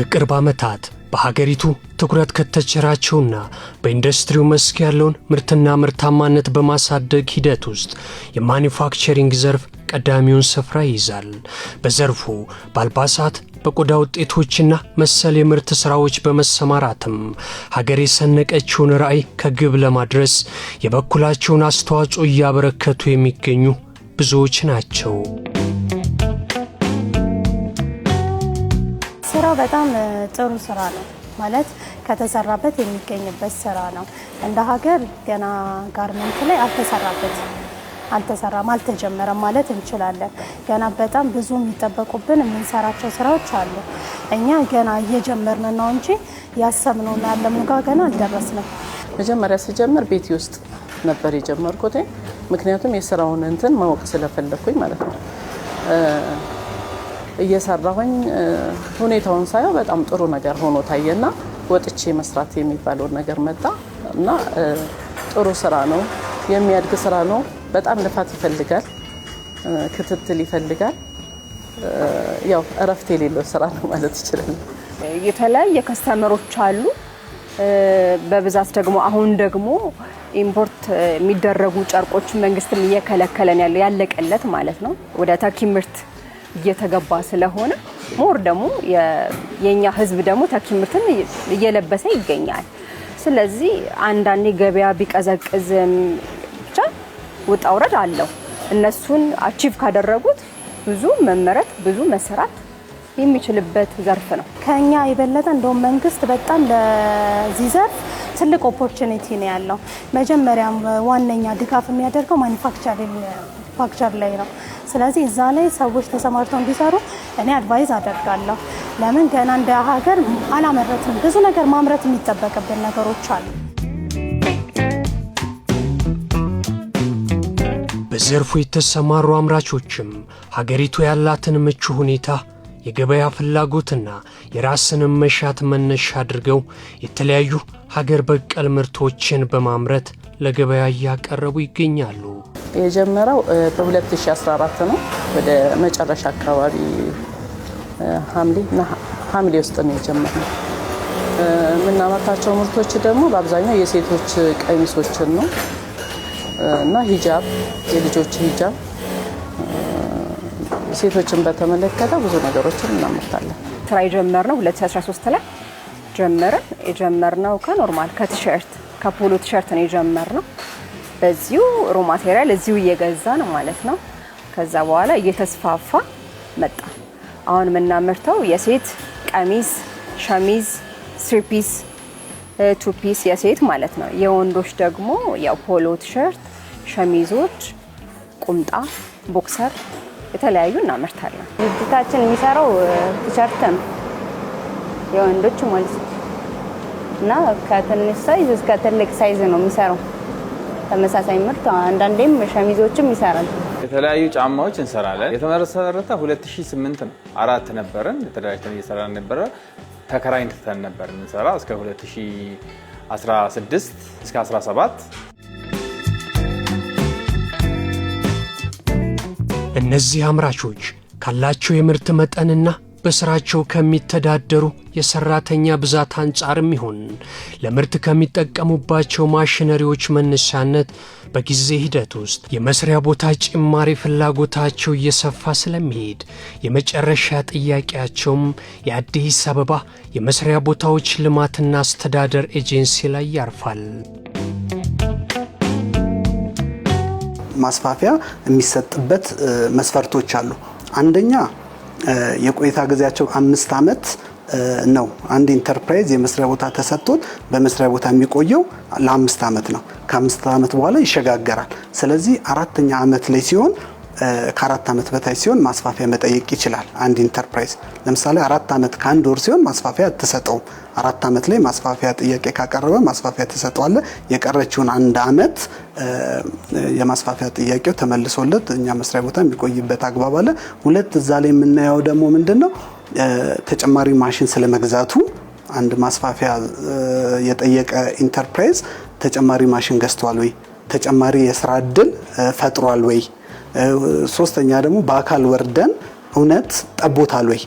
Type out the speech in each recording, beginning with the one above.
በቅርብ ዓመታት በሀገሪቱ ትኩረት ከተቸራቸውና በኢንዱስትሪው መስክ ያለውን ምርትና ምርታማነት በማሳደግ ሂደት ውስጥ የማኒፋክቸሪንግ ዘርፍ ቀዳሚውን ስፍራ ይይዛል። በዘርፉ በአልባሳት፣ በቆዳ ውጤቶችና መሰል የምርት ስራዎች በመሰማራትም ሀገር የሰነቀችውን ራዕይ ከግብ ለማድረስ የበኩላቸውን አስተዋጽኦ እያበረከቱ የሚገኙ ብዙዎች ናቸው። ስራው በጣም ጥሩ ስራ ነው ማለት ከተሰራበት የሚገኝበት ስራ ነው። እንደ ሀገር ገና ጋርመንት ላይ አልተጀመረም ማለት እንችላለን። ገና በጣም ብዙ የሚጠበቁብን የምንሰራቸው ስራዎች አሉ። እኛ ገና እየጀመርን ነው እንጂ ያሰብነውና ያለምነው ጋር ገና አልደረስንም። መጀመሪያ ሲጀምር ቤቴ ውስጥ ነበር የጀመርኩት። ምክንያቱም የስራውን እንትን ማወቅ ስለፈለኩኝ ማለት ነው። እየሰራሁኝ ሁኔታውን ሳየው በጣም ጥሩ ነገር ሆኖ ታየና ወጥቼ መስራት የሚባለው ነገር መጣ እና ጥሩ ስራ ነው፣ የሚያድግ ስራ ነው። በጣም ልፋት ይፈልጋል፣ ክትትል ይፈልጋል። ያው እረፍት የሌለው ስራ ነው ማለት ይችላል። የተለያየ ከስተመሮች አሉ። በብዛት ደግሞ አሁን ደግሞ ኢምፖርት የሚደረጉ ጨርቆች መንግስትም እየከለከለን ያለቀለት ማለት ነው ወደ ተኪ ምርት እየተገባ ስለሆነ ሞር ደግሞ የኛ ህዝብ ደግሞ ተኪ ምርትን እየለበሰ ይገኛል። ስለዚህ አንዳንዴ ገበያ ቢቀዘቅዝም ብቻ ውጣ ውረድ አለው። እነሱን አቺቭ ካደረጉት ብዙ መመረት ብዙ መስራት የሚችልበት ዘርፍ ነው። ከኛ የበለጠ እንደውም መንግስት በጣም ለዚህ ዘርፍ ትልቅ ኦፖርቹኒቲ ነው ያለው። መጀመሪያም ዋነኛ ድጋፍ የሚያደርገው ማኒፋክቸር ላይ ነው። ስለዚህ እዛ ላይ ሰዎች ተሰማርተው እንዲሰሩ እኔ አድቫይዝ አደርጋለሁ። ለምን ገና እንደ ሀገር አላመረትም፣ ብዙ ነገር ማምረት የሚጠበቅብን ነገሮች አሉ። በዘርፉ የተሰማሩ አምራቾችም ሀገሪቱ ያላትን ምቹ ሁኔታ፣ የገበያ ፍላጎትና የራስን መሻት መነሻ አድርገው የተለያዩ ሀገር በቀል ምርቶችን በማምረት ለገበያ እያቀረቡ ይገኛሉ። የጀመረው በ2014 ነው። ወደ መጨረሻ አካባቢ ሐምሌ ውስጥ ነው የጀመረው። የምናመርታቸው ምርቶች ደግሞ በአብዛኛው የሴቶች ቀሚሶችን ነው እና ሂጃብ፣ የልጆች ሂጃብ፣ ሴቶችን በተመለከተ ብዙ ነገሮችን እናመርታለን። ስራ የጀመርነው 2013 ላይ የጀመርነው ከኖርማል ከቲሸርት ከፖሎ ቲሸርት ነው የጀመርነው። በዚሁ ሮ ማቴሪያል እዚሁ እየገዛ ነው ማለት ነው። ከዛ በኋላ እየተስፋፋ መጣ። አሁን የምናመርተው የሴት ቀሚስ፣ ሸሚዝ፣ ስሪ ፒስ፣ ቱ ፒስ የሴት ማለት ነው። የወንዶች ደግሞ ያው ፖሎ ቲሸርት፣ ሸሚዞች፣ ቁምጣ፣ ቦክሰር የተለያዩ እናመርታለን። ድርጅታችን የሚሰራው ቲሸርት ነው የወንዶች ማለት ነው እና ከትንሽ ሳይዝ እስከ ትልቅ ሳይዝ ነው የሚሰራው። ተመሳሳይ ምርት አንዳንዴም ሸሚዞችም ይሰራል። የተለያዩ ጫማዎች እንሰራለን። የተመሰረተ 2008 ነው። 4 ነበርን የተደራጅተን እየሰራን ነበረ። ተከራይተን ነበር እንሰራ እስከ 2016 እስከ 17። እነዚህ አምራቾች ካላቸው የምርት መጠንና በስራቸው ከሚተዳደሩ የሰራተኛ ብዛት አንጻርም ይሁን ለምርት ከሚጠቀሙባቸው ማሽነሪዎች መነሻነት በጊዜ ሂደት ውስጥ የመስሪያ ቦታ ጭማሪ ፍላጎታቸው እየሰፋ ስለሚሄድ የመጨረሻ ጥያቄያቸውም የአዲስ አበባ የመስሪያ ቦታዎች ልማትና አስተዳደር ኤጀንሲ ላይ ያርፋል። ማስፋፊያ የሚሰጥበት መስፈርቶች አሉ። አንደኛ የቆይታ ጊዜያቸው 5 ዓመት ነው። አንድ ኢንተርፕራይዝ የመስሪያ ቦታ ተሰጥቶት በመስሪያ ቦታ የሚቆየው ለ5 ዓመት ነው። ከ5 ዓመት በኋላ ይሸጋገራል። ስለዚህ 4ኛ ዓመት ላይ ሲሆን ከ4 ዓመት በታች ሲሆን ማስፋፊያ መጠየቅ ይችላል። አንድ ኢንተርፕራይዝ ለምሳሌ 4 ዓመት ከ1 ወር ሲሆን ማስፋፊያ ተሰጠው። 4 ዓመት ላይ ማስፋፊያ ጥያቄ ካቀረበ ማስፋፊያ ተሰጠዋል። የቀረችውን 1 ዓመት የማስፋፊያ ጥያቄው ተመልሶለት እኛ መስሪያ ቦታ የሚቆይበት አግባብ አለ። 2 እዛ ላይ የምናየው ደግሞ ምንድነው ተጨማሪ ማሽን ስለመግዛቱ አንድ ማስፋፊያ የጠየቀ ኢንተርፕራይዝ ተጨማሪ ማሽን ገዝቷል ወይ፣ ተጨማሪ የሥራ ዕድል ፈጥሯል ወይ፣ ሶስተኛ ደግሞ በአካል ወርደን እውነት ጠቦታል ወይ።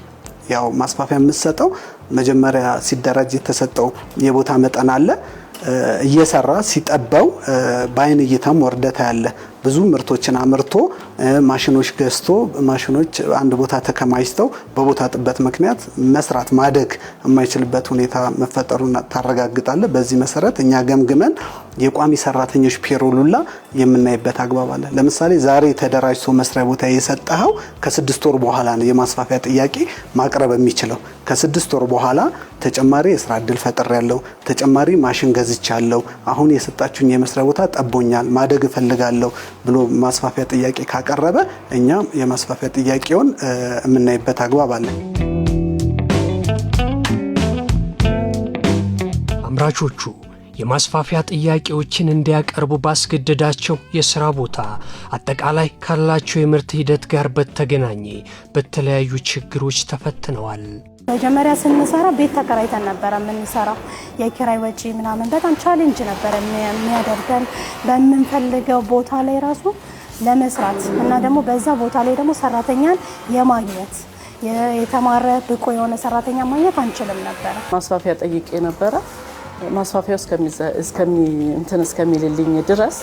ያው ማስፋፊያ የምትሰጠው መጀመሪያ ሲደራጅ የተሰጠው የቦታ መጠን አለ። እየሰራ ሲጠባው በአይን እይታም ወርደታ ያለ ብዙ ምርቶችን አምርቶ ማሽኖች ገዝቶ ማሽኖች አንድ ቦታ ተከማችተው በቦታ ጥበት ምክንያት መስራት ማደግ የማይችልበት ሁኔታ መፈጠሩን ታረጋግጣለህ። በዚህ መሰረት እኛ ገምግመን የቋሚ ሰራተኞች ፔሮሉላ የምናይበት አግባብ አለ። ለምሳሌ ዛሬ ተደራጅቶ መስሪያ ቦታ የሰጠኸው ከ6 ወር በኋላ ነው የማስፋፊያ ጥያቄ ማቅረብ የሚችለው። ከ6 ወር በኋላ ተጨማሪ የስራ እድል ፈጥሬያለሁ፣ ተጨማሪ ማሽን ገዝቻለሁ፣ አሁን የሰጣችሁኝ የመስሪያ ቦታ ጠቦኛል፣ ማደግ እፈልጋለሁ ብሎ ማስፋፊያ ጥያቄ ካቀረበ እኛ የማስፋፊያ ጥያቄውን የምናይበት አግባብ አለ። አምራቾቹ የማስፋፊያ ጥያቄዎችን እንዲያቀርቡ ባስገደዳቸው የሥራ ቦታ አጠቃላይ ካላቸው የምርት ሂደት ጋር በተገናኘ በተለያዩ ችግሮች ተፈትነዋል። መጀመሪያ ስንሰራ ቤት ተከራይተን ነበር የምንሰራው። የኪራይ ወጪ ምናምን በጣም ቻሌንጅ ነበር የሚያደርገን በምንፈልገው ቦታ ላይ ራሱ ለመስራት እና ደግሞ በዛ ቦታ ላይ ደግሞ ሰራተኛን የማግኘት የተማረ ብቁ የሆነ ሰራተኛ ማግኘት አንችልም ነበር። ማስፋፊያ ጠይቄ ነበረ። ማስፋፊያው እስከሚልልኝ ድረስ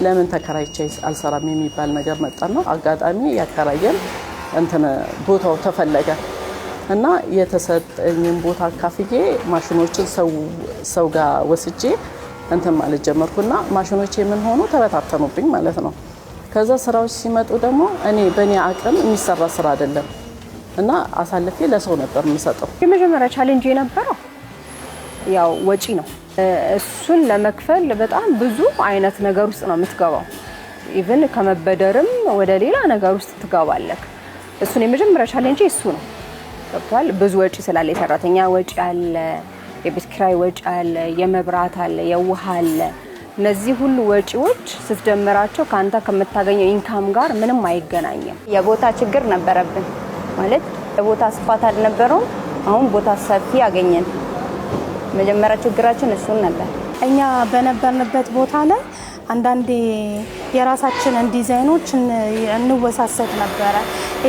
ለምን ተከራይቼ አልሰራም የሚባል ነገር መጣና አጋጣሚ ያከራየን ቦታው ተፈለገ እና የተሰጠኝን ቦታ አካፍዬ ማሽኖችን ሰው ጋር ወስጄ ማለት ጀመርኩና ማሽኖች ምን ሆኑ ተበታተኑብኝ ማለት ነው። ከዛ ስራዎች ሲመጡ ደግሞ እኔ በእኔ አቅም የሚሰራ ስራ አይደለም እና አሳልፌ ለሰው ነበር የምሰጠው። የመጀመሪያ ቻሌንጅ የነበረው ያው ወጪ ነው። እሱን ለመክፈል በጣም ብዙ አይነት ነገር ውስጥ ነው የምትገባው። ኢቭን ከመበደርም ወደ ሌላ ነገር ውስጥ ትገባለህ። እሱን የመጀመሪያ ቻሌንጅ እሱ ነው። ገብቷል። ብዙ ወጪ ስላለ የሰራተኛ ወጪ አለ፣ የቤት ኪራይ ወጪ አለ፣ የመብራት አለ፣ የውሃ አለ። እነዚህ ሁሉ ወጪዎች ስትደምራቸው ካንተ ከምታገኘው ኢንካም ጋር ምንም አይገናኝም። የቦታ ችግር ነበረብን ማለት የቦታ ስፋት አልነበረውም። አሁን ቦታ ሰፊ ያገኘን። መጀመሪያ ችግራችን እሱን ነበር። እኛ በነበርንበት ቦታ ላይ አንዳንዴ የራሳችንን ዲዛይኖች እንወሳሰድ ነበረ።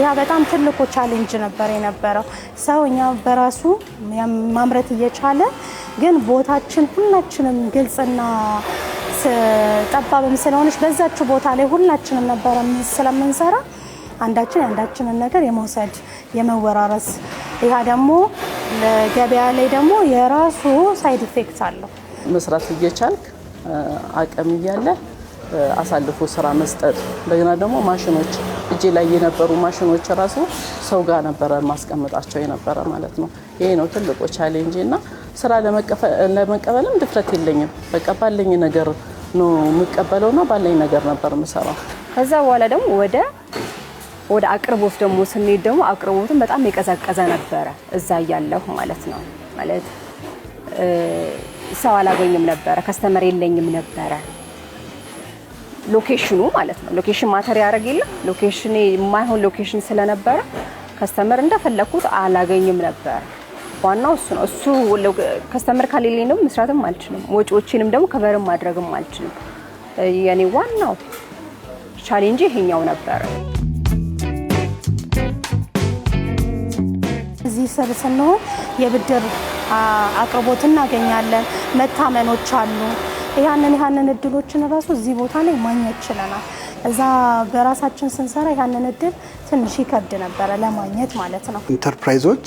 ያ በጣም ትልቁ ቻሌንጅ ነበር የነበረው። ሰው እኛ በራሱ ማምረት እየቻለ ግን ቦታችን ሁላችንም ግልጽና ጠባብም ስለሆነች በዛችው ቦታ ላይ ሁላችንም ነበር ስለምንሰራ አንዳችንን ነገር የመውሰድ የመወራረስ ያ ደግሞ ለገበያ ላይ ደግሞ የራሱ ሳይድ ኢፌክት አለው። መስራት እየቻልክ አቅም እያለ አሳልፎ ስራ መስጠት። እንደገና ደግሞ ማሽኖች እጄ ላይ የነበሩ ማሽኖች ራሱ ሰው ጋር ነበር ማስቀመጣቸው የነበረ ማለት ነው። ይሄ ነው ትልቁ ቻሌንጅ እና ስራ ለመቀበልም ድፍረት የለኝም። በቃ ባለኝ ነገር ነው የምቀበለውና ባለኝ ነገር ነበር የምሰራው። ከዛ በኋላ ደግሞ ወደ አቅርቦት ደግሞ ስንሄድ ደግሞ አቅርቦቱን በጣም የቀዘቀዘ ነበረ እዛ ያለው ማለት ነው። ማለት ሰው አላገኝም ነበረ፣ ከስተመር የለኝም ነበረ። ሎኬሽኑ ማለት ነው ሎኬሽን ማተር ያደርግ የለ ሎኬሽን የማይሆን ሎኬሽን ስለነበረ ከስተመር እንደፈለኩት አላገኝም ነበር። ዋናው እሱ ነው። እሱ ከስተመር ካሌለኝ ደግሞ መስራትም አልችልም፣ ወጪዎችንም ደግሞ ከቨርም ማድረግም አልችልም። የኔ ዋናው ቻሌንጅ ይሄኛው ነበር። እዚህ ስር ስንሆን የብድር አቅርቦት እናገኛለን፣ መታመኖች አሉ። ያንን እድሎችን ራሱ እዚህ ቦታ ላይ ማግኘት ችለናል። እዛ በራሳችን ስንሰራ ያንን እድል ትንሽ ይከብድ ነበረ ለማግኘት ማለት ነው። ኢንተርፕራይዞች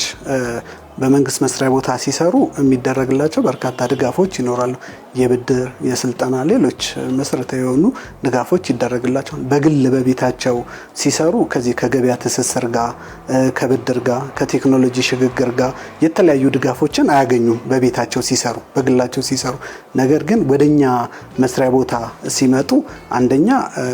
በመንግስት መስሪያ ቦታ ሲሰሩ የሚደረግላቸው በርካታ ድጋፎች ይኖራሉ። የብድር፣ የስልጠና፣ ሌሎች መሰረታዊ የሆኑ ድጋፎች ይደረግላቸዋል። በግል በቤታቸው ሲሰሩ ከዚህ ከገበያ ትስስር ጋር፣ ከብድር ጋር፣ ከቴክኖሎጂ ሽግግር ጋር የተለያዩ ድጋፎችን አያገኙም በቤታቸው ሲሰሩ፣ በግላቸው ሲሰሩ። ነገር ግን ወደኛ መስሪያ ቦታ ሲመጡ አንደኛ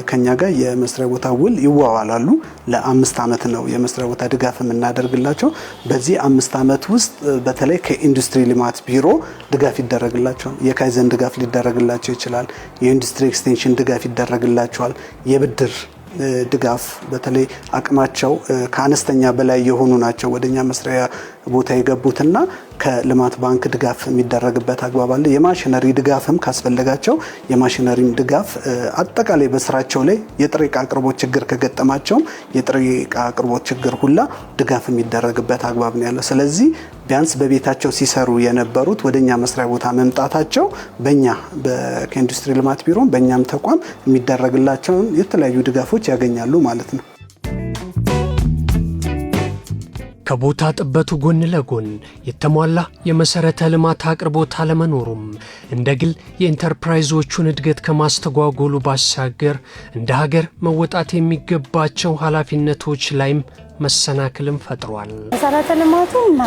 ከኛ ጋር የመስሪያ ቦታ ውል ይዋዋላሉ። ለ5 ዓመት ነው የመስሪያ ቦታ ድጋፍ የምናደርግላቸው። በዚህ 5 ዓመት ውስጥ በተለይ ከኢንዱስትሪ ልማት ቢሮ ድጋፍ ይደረግላቸዋል። የካይዘን ድጋፍ ሊደረግላቸው ይችላል። የኢንዱስትሪ ኤክስቴንሽን ድጋፍ ይደረግላቸዋል። የብድር ድጋፍ በተለይ አቅማቸው ከአነስተኛ በላይ የሆኑ ናቸው ወደኛ መስሪያ ቦታ የገቡትና ከልማት ባንክ ድጋፍ የሚደረግበት አግባብ አለ። የማሽነሪ ድጋፍም ካስፈለጋቸው የማሽነሪም ድጋፍ አጠቃላይ በስራቸው ላይ የጥሬ ዕቃ አቅርቦት ችግር ከገጠማቸውም የጥሬ ዕቃ አቅርቦት ችግር ሁላ ድጋፍ የሚደረግበት አግባብ ነው ያለው። ስለዚህ ቢያንስ በቤታቸው ሲሰሩ የነበሩት ወደኛ መስሪያ ቦታ መምጣታቸው በእኛ ከኢንዱስትሪ ልማት ቢሮ በእኛም ተቋም የሚደረግላቸውን የተለያዩ ድጋፎች ያገኛሉ ማለት ነው። ከቦታ ጥበቱ ጎን ለጎን የተሟላ የመሰረተ ልማት አቅርቦት አለመኖሩም እንደ ግል የኢንተርፕራይዞቹን እድገት ከማስተጓጎሉ ባሻገር እንደ ሀገር መወጣት የሚገባቸው ኃላፊነቶች ላይም መሰናክልም ፈጥሯል። መሰረተ ልማቱና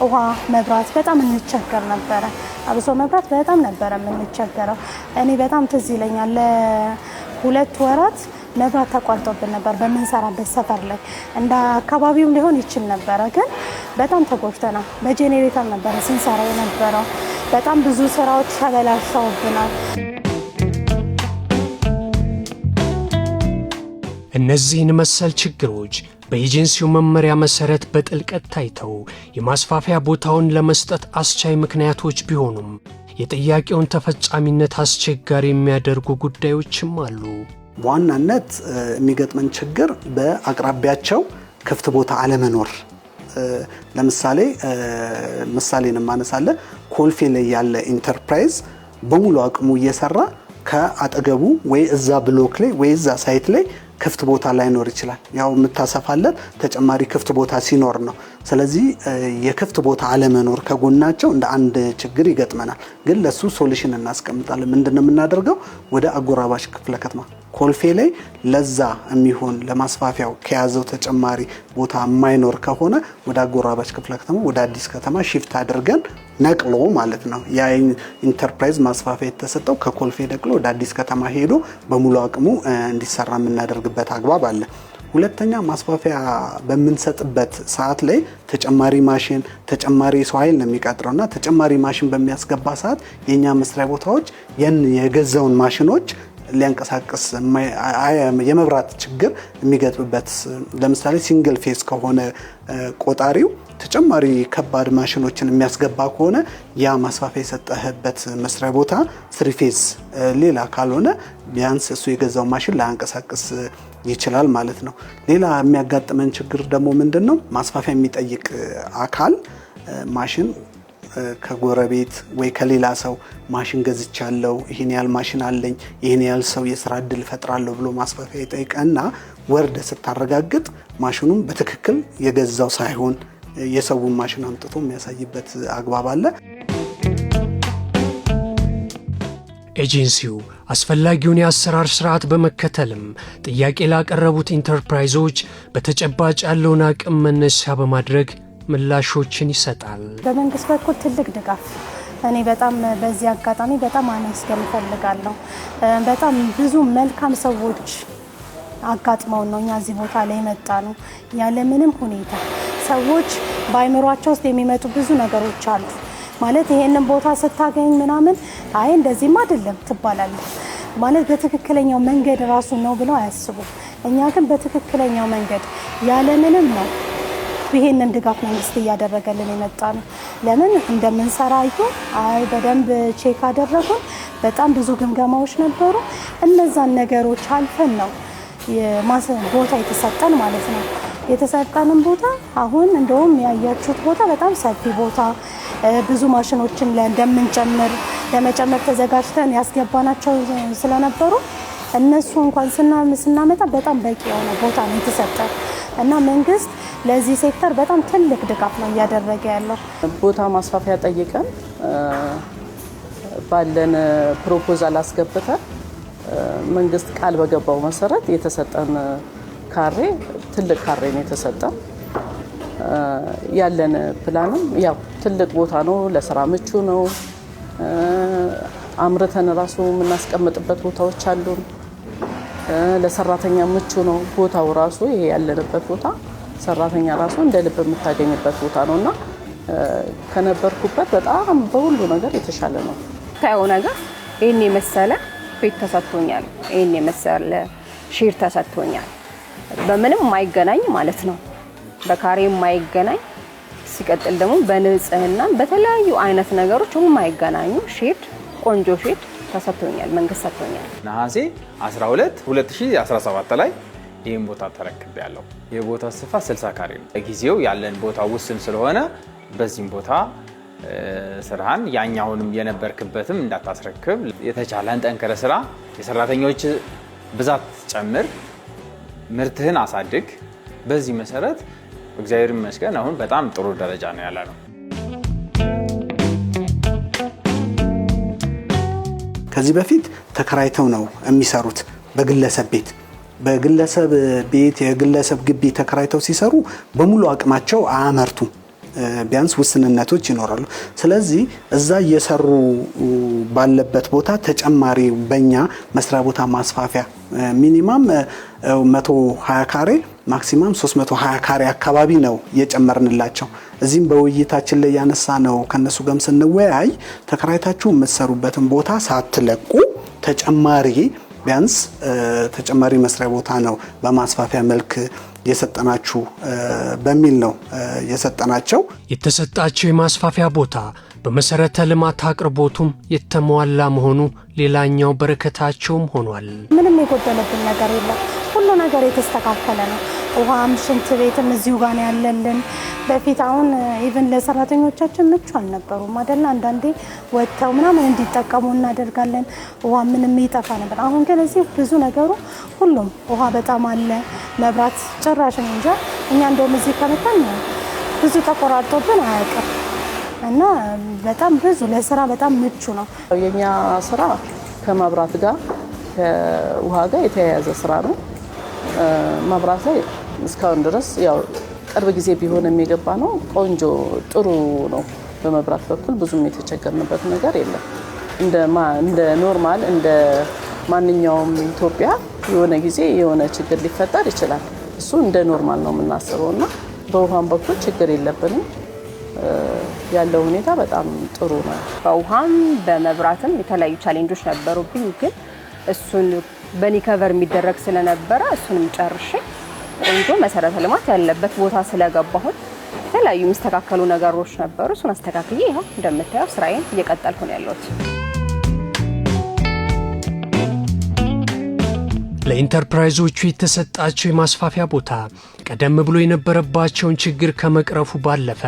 ውሃ፣ መብራት በጣም እንቸገር ነበረ። አብሶ መብራት በጣም ነበረ የምንቸገረው። እኔ በጣም ትዝ ይለኛል ለ2 ወራት መብራት ተቋርጦብን ነበር በምንሰራበት ሰፈር ላይ። እንደ አካባቢው ሊሆን ይችል ነበረ፣ ግን በጣም ተጎድተናል። በጄኔሬተር ነበረ ስንሰራ የነበረው። በጣም ብዙ ስራዎች ተበላሽተውብናል። እነዚህን መሰል ችግሮች በኤጀንሲው መመሪያ መሰረት በጥልቀት ታይተው የማስፋፊያ ቦታውን ለመስጠት አስቻይ ምክንያቶች ቢሆኑም የጥያቄውን ተፈጻሚነት አስቸጋሪ የሚያደርጉ ጉዳዮችም አሉ። በዋናነት የሚገጥመን ችግር በአቅራቢያቸው ክፍት ቦታ አለመኖር። ለምሳሌ ምሳሌን ማነሳለ ኮልፌ ላይ ያለ ኢንተርፕራይዝ በሙሉ አቅሙ እየሰራ ከአጠገቡ ወይ እዛ ብሎክ ላይ ወይ እዛ ሳይት ላይ ክፍት ቦታ ላይኖር ይችላል። ያው የምታሰፋለት ተጨማሪ ክፍት ቦታ ሲኖር ነው። ስለዚህ የክፍት ቦታ አለመኖር ከጎናቸው እንደ አንድ ችግር ይገጥመናል። ግን ለሱ ሶሉሽን እናስቀምጣለን። ምንድነው የምናደርገው? ወደ አጎራባች ክፍለ ከተማ ኮልፌ ላይ ለዛ የሚሆን ለማስፋፊያው ከያዘው ተጨማሪ ቦታ የማይኖር ከሆነ ወደ አጎራባች ክፍለ ከተማ ወደ አዲስ ከተማ ሺፍት አድርገን ነቅሎ ማለት ነው። ያ ኢንተርፕራይዝ ማስፋፊያ የተሰጠው ከኮልፌ ነቅሎ ወደ አዲስ ከተማ ሄዶ በሙሉ አቅሙ እንዲሰራ የምናደርግበት አግባብ አለ። ሁለተኛ ማስፋፊያ በምንሰጥበት ሰዓት ላይ ተጨማሪ ማሽን ተጨማሪ ሰው ኃይል ነው የሚቀጥረውና ተጨማሪ ማሽን በሚያስገባ ሰዓት የኛ መስሪያ ቦታዎች የገዛውን ማሽኖች ሊያንቀሳቅስ የመብራት ችግር የሚገጥምበት። ለምሳሌ ሲንግል ፌዝ ከሆነ ቆጣሪው ተጨማሪ ከባድ ማሽኖችን የሚያስገባ ከሆነ ያ ማስፋፊያ የሰጠህበት መስሪያ ቦታ 3 ፌዝ ሌላ ካልሆነ ቢያንስ እሱ የገዛው ማሽን ላያንቀሳቅስ ይችላል ማለት ነው። ሌላ የሚያጋጥመን ችግር ደግሞ ምንድነው? ማስፋፊያ የሚጠይቅ አካል ማሽን ከጎረቤት ወይ ከሌላ ሰው ማሽን ገዝቻለሁ፣ ይሄን ያህል ማሽን አለኝ፣ ይሄን ያህል ሰው የስራ እድል ፈጥራለሁ ብሎ ማስፋፊያ ይጠይቀና ወርደ ስታረጋግጥ ማሽኑም በትክክል የገዛው ሳይሆን የሰውን ማሽን አምጥቶ የሚያሳይበት አግባብ አለ። ኤጀንሲው አስፈላጊውን የአሰራር ስርዓት በመከተልም ጥያቄ ላቀረቡት ኢንተርፕራይዞች በተጨባጭ ያለውን አቅም መነሻ በማድረግ ምላሾችን ይሰጣል። በመንግስት በኩል ትልቅ ድጋፍ እኔ በጣም በዚህ አጋጣሚ በጣም አመስገን እፈልጋለሁ። በጣም ብዙ መልካም ሰዎች አጋጥመው ነው እኛ እዚህ ቦታ ላይ መጣ ነው። ያለ ምንም ሁኔታ ሰዎች ባይምሯቸው ውስጥ የሚመጡ ብዙ ነገሮች አሉ። ማለት ይሄንን ቦታ ስታገኝ ምናምን አይ እንደዚህም አይደለም ትባላለህ ማለት በትክክለኛው መንገድ ራሱ ነው ብለው አያስቡ። እኛ ግን በትክክለኛው መንገድ ያለ ምንም ነው ይሄንን ድጋፍ መንግስት እያደረገልን የመጣ ነው። ለምን እንደምንሰራ አይቶ አይ በደንብ ቼክ አደረጉን። በጣም ብዙ ግምገማዎች ነበሩ። እነዛን ነገሮች አልፈን ነው ቦታ የተሰጠን ማለት ነው። የተሰጠንን ቦታ አሁን እንደውም ያያችሁት ቦታ በጣም ሰፊ ቦታ ብዙ ማሽኖችን ለመጨመር ተዘጋጅተን ያስገባናቸው ስለነበሩ እነሱ እንኳን ስናመጣ በጣም በቂ የሆነ ቦታ ነው የተሰጠን እና መንግስት ለዚህ ሴክተር በጣም ትልቅ ድጋፍ ነው እያደረገ ያለው። ቦታ ማስፋፊያ ጠይቀን ባለን ፕሮፖዛል አስገብተን መንግስት ቃል በገባው መሰረት የተሰጠን ካሬ ትልቅ ካሬ ነው የተሰጠን። ያለን ፕላንም ያው ትልቅ ቦታ ነው፣ ለስራ ምቹ ነው። አምርተን ራሱ የምናስቀምጥበት ቦታዎች አሉን። ለሰራተኛ ምቹ ነው ቦታው ራሱ። ይሄ ያለንበት ቦታ ሰራተኛ ራሱ እንደ ልብ የምታገኝበት ቦታ ነውና ከነበርኩበት በጣም በሁሉ ነገር የተሻለ ነው። ታየው ነገር ይሄን የመሰለ ቤት ተሰጥቶኛል፣ ይሄን የመሰለ ሼር ተሰጥቶኛል። በምንም የማይገናኝ ማለት ነው፣ በካሬ የማይገናኝ ሲቀጥል ደግሞ በንጽህና በተለያዩ አይነት ነገሮች የማይገናኙ ሼድ ቆንጆ ሼድ ተሰጥቶኛል፣ መንግስት ሰጥቶኛል። ነሐሴ 12 2017 ላይ ይህን ቦታ ተረክቤያለሁ። የቦታ ስፋት 60 ካሬ ነው። ለጊዜው ያለን ቦታ ውስን ስለሆነ በዚህም ቦታ ስራን ያኛውንም የነበርክበትም እንዳታስረክብ የተቻለን ጠንከረ ስራ፣ የሰራተኞች ብዛት ጨምር፣ ምርትህን አሳድግ። በዚህ መሰረት እግዚአብሔር ይመስገን አሁን በጣም ጥሩ ደረጃ ነው ያለ ነው። ከዚህ በፊት ተከራይተው ነው የሚሰሩት በግለሰብ ቤት የግለሰብ ግቢ ተከራይተው ሲሰሩ በሙሉ አቅማቸው አያመርቱም። ቢያንስ ውስንነቶች ይኖራሉ። ስለዚህ እዛ እየሰሩ ባለበት ቦታ ተጨማሪ በእኛ መስሪያ ቦታ ማስፋፊያ ሚኒማም 120 ካሬ ማክሲማም 320 ካሬ አካባቢ ነው የጨመርንላቸው። እዚህም በውይይታችን ላይ ያነሳ ነው ከነሱ ጋርም ስንወያይ ተከራይታችሁ የምትሰሩበትን ቦታ ሳትለቁ ተጨማሪ ቢያንስ ተጨማሪ መስሪያ ቦታ ነው በማስፋፊያ መልክ የሰጠናችሁ በሚል ነው የሰጠናቸው። የተሰጣቸው የማስፋፊያ ቦታ በመሰረተ ልማት አቅርቦቱም የተሟላ መሆኑ ሌላኛው በረከታቸውም ሆኗል። ምንም የጎደለብን ነገር የለም። ሁሉ ነገር የተስተካከለ ነው። ውሃም ሽንት ቤትም እዚሁ ጋር ነው ያለልን። በፊት አሁን ኢቭን ለሰራተኞቻችን ምቹ አልነበሩም አይደል? አንዳንዴ ወጥተው ምናምን እንዲጠቀሙ እናደርጋለን። ውሃ ምንም ይጠፋ ነበር። አሁን ግን እዚህ ብዙ ነገሩ ሁሉም ውሃ በጣም አለ። መብራት ጭራሽ እንጃ። እኛ እንደውም እዚህ ከመጣን ብዙ ተቆራርጦብን አያውቅም እና በጣም ብዙ ለስራ በጣም ምቹ ነው። የኛ ስራ ከመብራት ጋር ከውሃ ጋር የተያያዘ ስራ ነው። መብራት ላይ እስካሁን ድረስ ያው ቅርብ ጊዜ ቢሆን የሚገባ ነው። ቆንጆ ጥሩ ነው። በመብራት በኩል ብዙም የተቸገርንበት ነገር የለም። እንደ ኖርማል እንደ ማንኛውም ኢትዮጵያ የሆነ ጊዜ የሆነ ችግር ሊፈጠር ይችላል። እሱ እንደ ኖርማል ነው የምናስበው እና በውሃም በኩል ችግር የለብንም። ያለው ሁኔታ በጣም ጥሩ ነው። በውሃም በመብራትም የተለያዩ ቻሌንጆች ነበሩብኝ፣ ግን እሱን በሪከቨር የሚደረግ ስለነበረ እሱንም ጨርሼ ቆንጆ መሰረተ ልማት ያለበት ቦታ ስለገባሁት የተለያዩ የሚስተካከሉ ነገሮች ነበሩ። እሱን አስተካክዬ ይኸው እንደምታየው ስራዬን እየቀጠልኩ ነው ያለሁት። ለኢንተርፕራይዞቹ የተሰጣቸው የማስፋፊያ ቦታ ቀደም ብሎ የነበረባቸውን ችግር ከመቅረፉ ባለፈ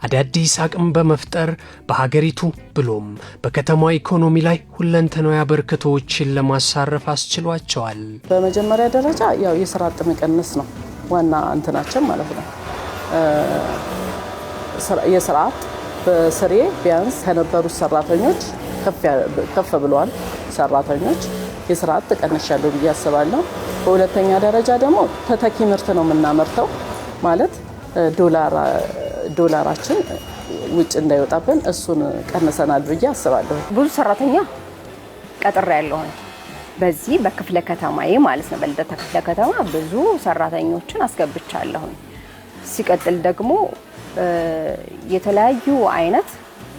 አዳዲስ አቅም በመፍጠር በሀገሪቱ ብሎም በከተማ ኢኮኖሚ ላይ ሁለንተናዊ አበርክቶችን ለማሳረፍ አስችሏቸዋል። በመጀመሪያ ደረጃ ያው የስራ አጥ መቀነስ ነው ዋና እንትናችን ማለት ነው። የስራ አጥ በስሬ ቢያንስ ከነበሩት ሰራተኞች ከፍ ብለዋል። ሰራተኞች የስራ አጥ ቀንሻለሁ ብዬ አስባለሁ። በሁለተኛ ደረጃ ደግሞ ተተኪ ምርት ነው የምናመርተው ማለት ዶላራችን ውጭ እንዳይወጣብን እሱን ቀንሰናል ብዬ አስባለሁ። ብዙ ሰራተኛ ቀጥሬ ያለሁ በዚህ በክፍለ ከተማዬ ማለት ነው። በልደታ ክፍለ ከተማ ብዙ ሰራተኞችን አስገብቻለሁ። ሲቀጥል ደግሞ የተለያዩ አይነት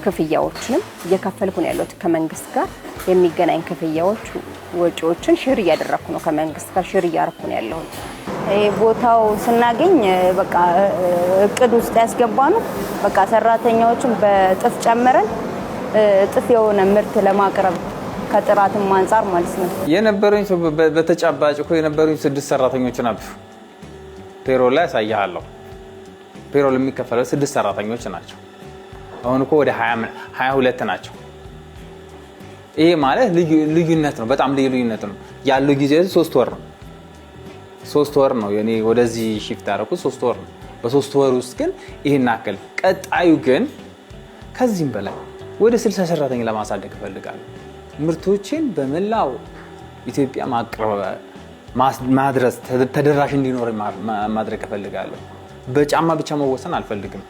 ክፍያዎችንም እየከፈልኩ ነው ያለሁት። ከመንግስት ጋር የሚገናኝ ክፍያዎች ወጪዎችን ሼር እያደረኩ ነው። ከመንግስት ጋር ሼር እያደረኩ ነው ያለሁት። ቦታው ስናገኝ በቃ እቅድ ውስጥ ያስገባነው በቃ ሰራተኛዎችን በጥፍ ጨምረን ጥፍ የሆነ ምርት ለማቅረብ ከጥራትም አንፃር ማለት ነው። የነበሩኝ በተጨባጭ እኮ የነበሩኝ 6 ሰራተኞችን አብሹ ፔሮል ላይ ያሳያለሁ። ፔሮል የሚከፈለው 6 ሰራተኞች ናቸው። አሁን እኮ ወደ 22 ናቸው። ይሄ ማለት ልዩነት ነው። በጣም ልዩነት ነው ያለው። ጊዜ 3 ወር ነው። 3 ወር ነው የኔ ወደዚህ ሺፍት አደረኩት 3 ወር ነው። በ3 ወር ውስጥ ግን ይሄን አከል ቀጣዩ ግን ከዚህም በላይ ወደ 60 ሰራተኛ ለማሳደግ እፈልጋለሁ። ምርቶችን በመላው ኢትዮጵያ ማድረስ ተደራሽ እንዲኖር ማድረግ እፈልጋለሁ። በጫማ ብቻ መወሰን አልፈልግም።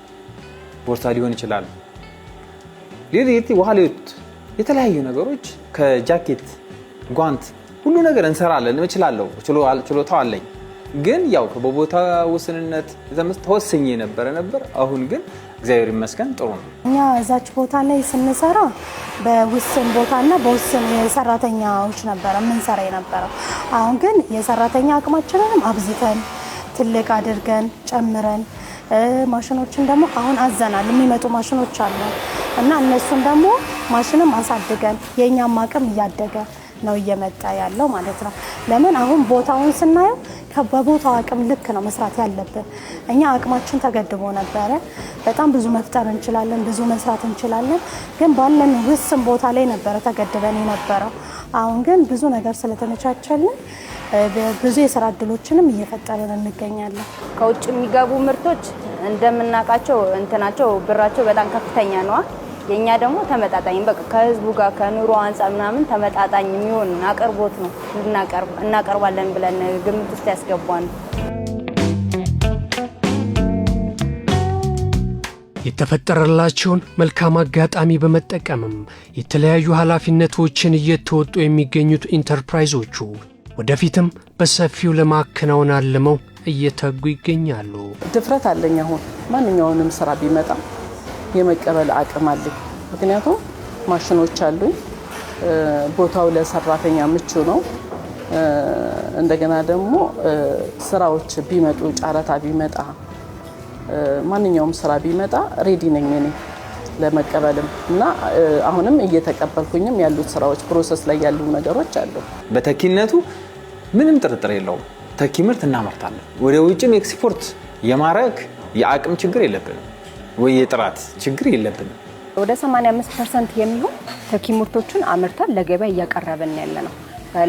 ቦርሳ ሊሆን ይችላል፣ የተለያዩ ነገሮች ከጃኬት ጓንት ሁሉ ነገር እንሰራለን። እችላለሁ፣ ችሎታው አለኝ። ግን ያው በቦታ ውስንነት ተወሰኝ ነበር። አሁን ግን እግዚአብሔር ይመስገን ጥሩ ነው። እኛ እዛች ቦታ ላይ ስንሰራ በውስን ቦታና በውስን የሰራተኛዎች ነበረ የምንሰራ የነበረው። አሁን ግን የሰራተኛ አቅማችንንም አብዝተን ትልቅ አድርገን ጨምረን ማሽኖችን ደግሞ አሁን አዘናል። የሚመጡ ማሽኖች አሉ እና እነሱን ደግሞ ማሽንም አሳድገን የኛም አቅም እያደገ ነው እየመጣ ያለው ማለት ነው። ለምን አሁን ቦታውን ስናየው በቦታው አቅም ልክ ነው መስራት ያለብን። እኛ አቅማችን ተገድቦ ነበረ። በጣም ብዙ መፍጠር እንችላለን፣ ብዙ መስራት እንችላለን፣ ግን ባለን ውስን ቦታ ላይ ነበረ ተገድበን የነበረው። አሁን ግን ብዙ ነገር ስለተመቻቸልን ብዙ የስራ እድሎችንም እየፈጠርን እንገኛለን። ከውጭ የሚገቡ ምርቶች እንደምናውቃቸው እንትናቸው ብራቸው በጣም ከፍተኛ ነው። የኛ ደግሞ ተመጣጣኝ በቃ ከህዝቡ ጋር ከኑሮ አንጻር ምናምን ተመጣጣኝ የሚሆን አቅርቦት ነው እናቀርባለን ብለን ግምት ውስጥ ያስገባን። የተፈጠረላቸውን መልካም አጋጣሚ በመጠቀምም የተለያዩ ኃላፊነቶችን እየተወጡ የሚገኙት ኢንተርፕራይዞቹ ወደፊትም በሰፊው ለማከናወን አልመው እየተጉ ይገኛሉ። ድፍረት አለኝ። አሁን ማንኛውንም ስራ ቢመጣ የመቀበል አቅም አለኝ። ምክንያቱም ማሽኖች አሉኝ፣ ቦታው ለሰራተኛ ምቹ ነው። እንደገና ደግሞ ስራዎች ቢመጡ ጨረታ ቢመጣ ማንኛውም ስራ ቢመጣ ሬዲ ነኝ እኔ ለመቀበልም እና አሁንም እየተቀበልኩኝም ያሉት ስራዎች ፕሮሰስ ላይ ያሉ ነገሮች አሉ። በተኪነቱ ምንም ጥርጥር የለውም። ተኪ ምርት እናመርታለን። ወደ ውጭም ኤክስፖርት የማድረግ የአቅም ችግር የለብንም ወይ የጥራት ችግር የለብንም። ወደ 85% የሚሆን ተኪ ምርቶችን አምርተን ለገበያ እያቀረብን ያለ ነው።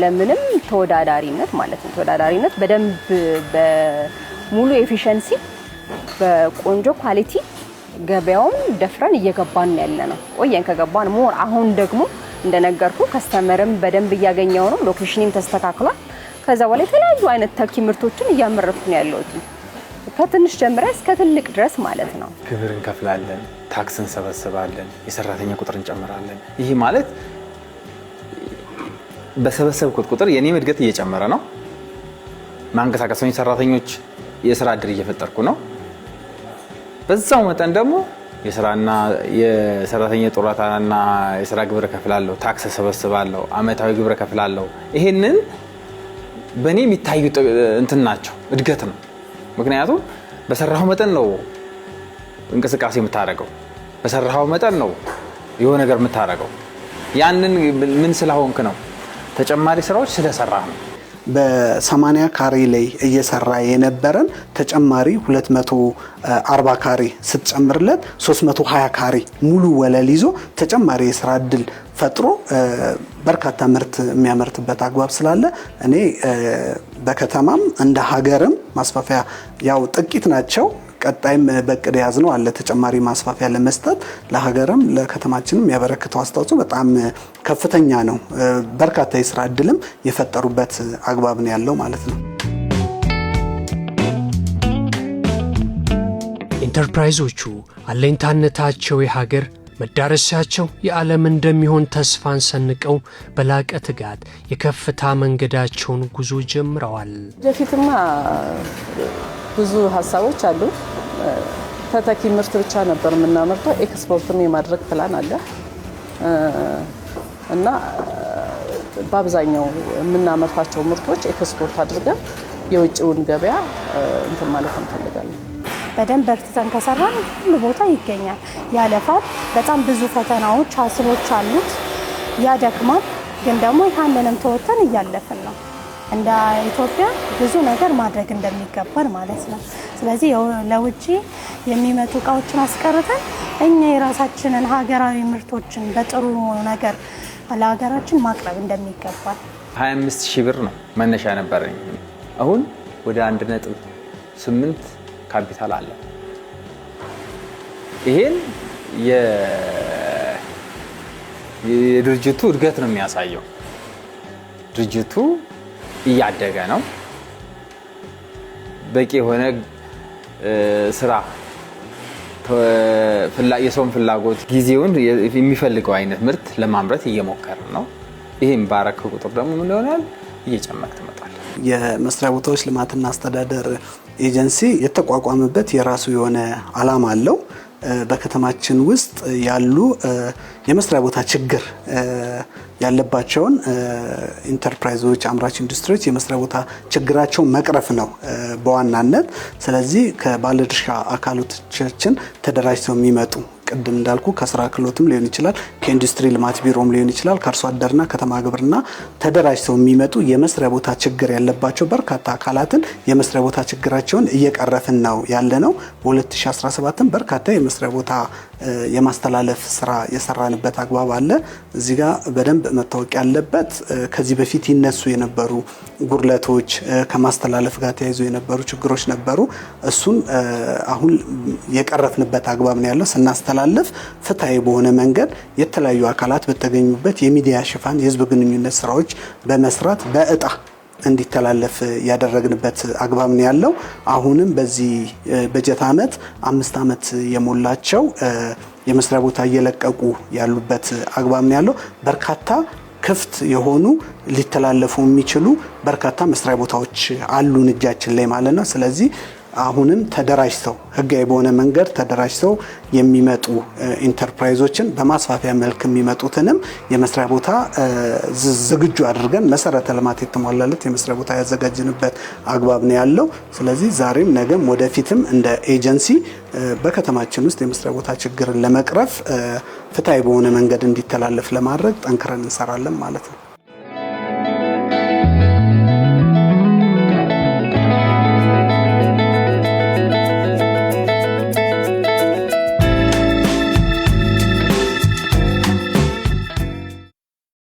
ለምንም ተወዳዳሪነት ማለት ነው። ተወዳዳሪነት በደንብ በሙሉ ኤፊሸንሲ በቆንጆ ኳሊቲ ገበያውን ደፍረን እየገባን ያለ ነው። ቆየን ከገባን ሞር አሁን ደግሞ እንደነገርኩ ከስተመርም በደንብ እያገኘው ነው። ሎኬሽንም ተስተካክሏል። ከዛ በኋላ የተለያዩ አይነት ተኪ ምርቶችን እያመረቱ ነው ያለሁት ከትንሽ ጀምረ እስከ ትልቅ ድረስ ማለት ነው። ግብር እንከፍላለን፣ ታክስ እንሰበስባለን፣ የሰራተኛ ቁጥር እንጨምራለን። ይሄ ማለት በሰበሰብኩት ቁጥር የኔም እድገት እየጨመረ ነው። ማንቀሳቀሰኝ ሰራተኞች የስራ እድል እየፈጠርኩ ነው። በዛው መጠን ደግሞ የስራና የሰራተኛ ጡረታና የስራ ግብር ከፍላለሁ፣ ታክስ ሰበስባለሁ፣ አመታዊ ግብር ከፍላለሁ። ይሄንን በኔ የሚታዩ እንትን ናቸው፣ እድገት ነው። ምክንያቱም በሰራው መጠን ነው እንቅስቃሴ የምታደርገው፣ በሰራው መጠን ነው የሆነ ነገር የምታደርገው። ያንን ምን ስለሆንክ ነው? ተጨማሪ ስራዎች ስለሰራህ ነው። በ80 ካሬ ላይ እየሰራ የነበረን ተጨማሪ 240 ካሬ ስትጨምርለት 320 ካሬ ሙሉ ወለል ይዞ ተጨማሪ የስራ እድል ፈጥሮ በርካታ ምርት የሚያመርትበት አግባብ ስላለ እኔ በከተማም እንደ ሀገርም ማስፋፊያ ያው ጥቂት ናቸው። ቀጣይም በቅድ ያዝነው አለ ተጨማሪ ማስፋፊያ ለመስጠት ለሀገርም ለከተማችንም ያበረክተው አስተዋጽኦ በጣም ከፍተኛ ነው። በርካታ የስራ እድልም የፈጠሩበት አግባብ ነው ያለው ማለት ነው። ኢንተርፕራይዞቹ አለኝታነታቸው የሀገር መዳረሻቸው የዓለም እንደሚሆን ተስፋን ሰንቀው በላቀ ትጋት የከፍታ መንገዳቸውን ጉዞ ጀምረዋል። ወደፊትማ ብዙ ሀሳቦች አሉ። ተተኪ ምርት ብቻ ነበር የምናመርተው፣ ኤክስፖርትም የማድረግ ፕላን አለ እና በአብዛኛው የምናመርታቸው ምርቶች ኤክስፖርት አድርገን የውጭውን ገበያ እንትን ማለት እንፈልጋለን። በደንብ በርትተን ከሰራን ሁሉ ቦታ ይገኛል። ያለፋል። በጣም ብዙ ፈተናዎች ሀስሎች አሉት። ያደክማል። ግን ደግሞ ያንንም ተወጥተን እያለፍን ነው። እንደ ኢትዮጵያ ብዙ ነገር ማድረግ እንደሚገባን ማለት ነው። ስለዚህ ለውጪ የሚመጡ እቃዎችን አስቀርተን እኛ የራሳችንን ሀገራዊ ምርቶችን በጥሩ ነገር ለሀገራችን ማቅረብ እንደሚገባል። 25,000 ብር ነው መነሻ ነበረኝ። አሁን ወደ 1.8 ካፒታል አለ። ይሄን የድርጅቱ እድገት ነው የሚያሳየው። ድርጅቱ እያደገ ነው። በቂ የሆነ ስራ የሰውን ፍላጎት ጊዜውን የሚፈልገው አይነት ምርት ለማምረት እየሞከረ ነው። ይሄን ባረከ ቁጥር ደግሞ ምን ይሆናል? እየጨመረ ትመጣለህ። የመስሪያ ቦታዎች ልማትና አስተዳደር ኤጀንሲ የተቋቋመበት የራሱ የሆነ ዓላማ አለው። በከተማችን ውስጥ ያሉ የመስሪያ ቦታ ችግር ያለባቸውን ኢንተርፕራይዞች፣ አምራች ኢንዱስትሪዎች የመስሪያ ቦታ ችግራቸውን መቅረፍ ነው በዋናነት። ስለዚህ ከባለድርሻ አካሎቻችን ተደራጅተው የሚመጡ ቅድም እንዳልኩ ከስራ ክህሎትም ሊሆን ይችላል፣ ከኢንዱስትሪ ልማት ቢሮም ሊሆን ይችላል፣ ከአርሶ አደርና ከተማ ግብርና ተደራጅተው የሚመጡ የመስሪያ ቦታ ችግር ያለባቸው በርካታ አካላትን የመስሪያ ቦታ ችግራቸውን እየቀረፍን ነው ያለ ነው። በ2017ም በርካታ የመስሪያ ቦታ የማስተላለፍ ስራ የሰራንበት አግባብ አለ። እዚህ ጋር በደንብ መታወቅ ያለበት ከዚህ በፊት ይነሱ የነበሩ ጉድለቶች ከማስተላለፍ ጋር ተያይዞ የነበሩ ችግሮች ነበሩ። እሱን አሁን የቀረፍንበት አግባብ ነው ያለው። ስናስተላልፍ ፍትሃዊ በሆነ መንገድ የተለያዩ አካላት በተገኙበት የሚዲያ ሽፋን የህዝብ ግንኙነት ስራዎች በመስራት በእጣ እንዲተላለፍ ያደረግንበት አግባብ ነው ያለው። አሁንም በዚህ በጀት ዓመት 5 ዓመት የሞላቸው የመስሪያ ቦታ እየለቀቁ ያሉበት አግባብ ነው ያለው። በርካታ ክፍት የሆኑ ሊተላለፉ የሚችሉ በርካታ መስሪያ ቦታዎች አሉን እጃችን ላይ ማለት ነው። ስለዚህ አሁንም ተደራጅተው ህጋዊ በሆነ መንገድ ተደራጅተው የሚመጡ ኢንተርፕራይዞችን በማስፋፊያ መልክ የሚመጡትንም የመስሪያ ቦታ ዝግጁ አድርገን መሰረተ ልማት የተሟላለት የመስሪያ ቦታ ያዘጋጅንበት አግባብ ነው ያለው። ስለዚህ ዛሬም ነገም ወደፊትም እንደ ኤጀንሲ በከተማችን ውስጥ የመስሪያ ቦታ ችግርን ለመቅረፍ ፍትሃዊ በሆነ መንገድ እንዲተላለፍ ለማድረግ ጠንክረን እንሰራለን ማለት ነው።